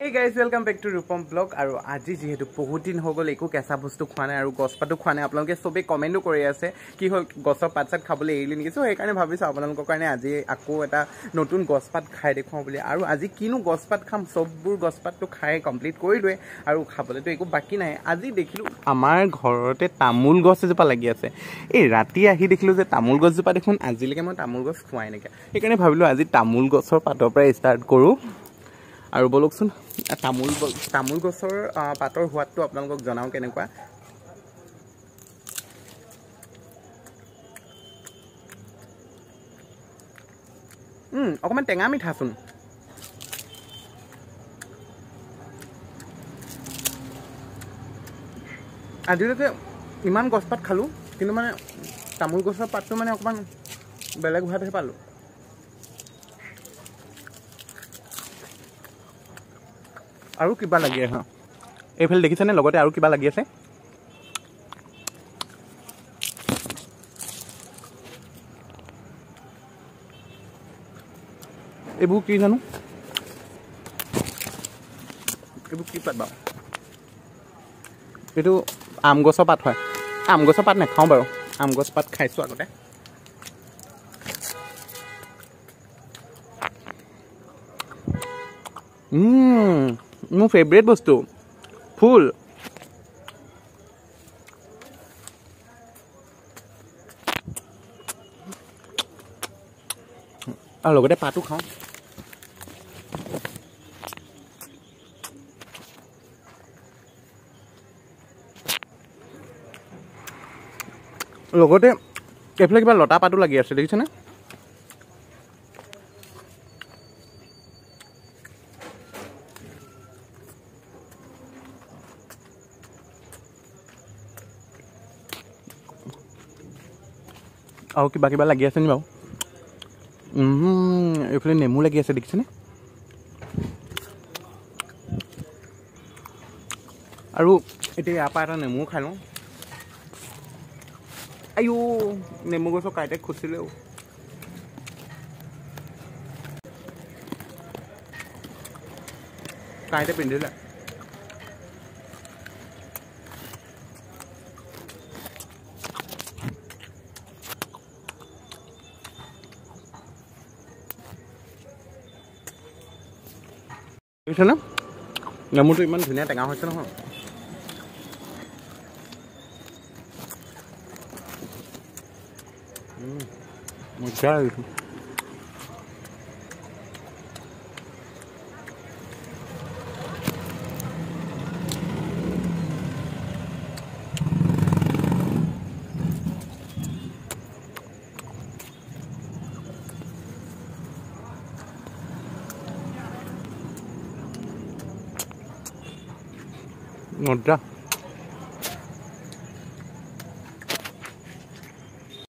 Hey guys, welcome back to Rupam Vlog. আৰু আজি যেহেতু বহুত দিন হৈ গ'ল একো কেঁচা বস্তু খোৱা নাই আৰু গছপাতো খোৱা নাই আপোনালোকে সবে কমেন্টও কৰি আছে কি হ'ল গছৰ পাত খাবলৈ এৰিলি নেকি সো সেইকাৰণে ভাবিছো আপোনালোকৰ কাৰণে আজি আকৌ এটা নতুন গছপাত খাই দেখুৱাও বুলি আৰু আজি কিনো গছপাত খাম সববোৰ গছপাতটো খাই কমপ্লিট কৰিলোৱে আৰু খাবলৈতো একো বাকি নাই আজি দেখিলো আমাৰ ঘৰতে তামোল গছ এজোপা লাগি আছে এই ৰাতি আহি দেখিলো যে তামোল গছজোপা দেখোন আজিলৈকে মই তামোল গছ খোৱাই নাকি সেইকাৰণে ভাবিলো আজি তামোল গছৰ পাতৰ পৰা ষ্টাৰ্ট কৰো আৰু বলকচোন তামোল গছৰ পাতৰ হোৱাটো আপোনালোকক জনাও কেনেকুৱা অকমান টেঙা মিঠাচোন আজিলৈকে ইমান গছপাত খালো কিন্তু মানে তামোল গছৰ পাতটো মানে অকমান বেলেগ ভাবে পালো আৰু কিবা লাগি আছে এইফালে দেখিছেনে লগতে আৰু কিবা লাগি আছে এইবোৰ কি জানো এইবোৰ কি পাত বাৰু এইটো আম গছৰ পাত হয় আম গছৰ পাত নাখাওঁ বাৰু আম গছ পাত খাইছোঁ আগতে মোৰ ফেভৰেট বস্তু ফুল আৰু লগতে পাতো খাওঁ লগতে এইফালে কিবা লতা পাতো লাগি আছে দেখিছেনে আৰু কিবা লাগি আছে নি বাৰু এইফালে নেমু লাগি আছে দেখিছেনে আৰু এতিয়া ইয়াৰ পৰা এটা নেমু খাই লওঁ আইও নেমু গছৰ কাইতে খুচিলেও কাইতে পিন্ধিলে দেখিছেনে নেমুটো ইমান ধুনীয়া টেঙা হৈছে নহয় মজা লাগিছে মজা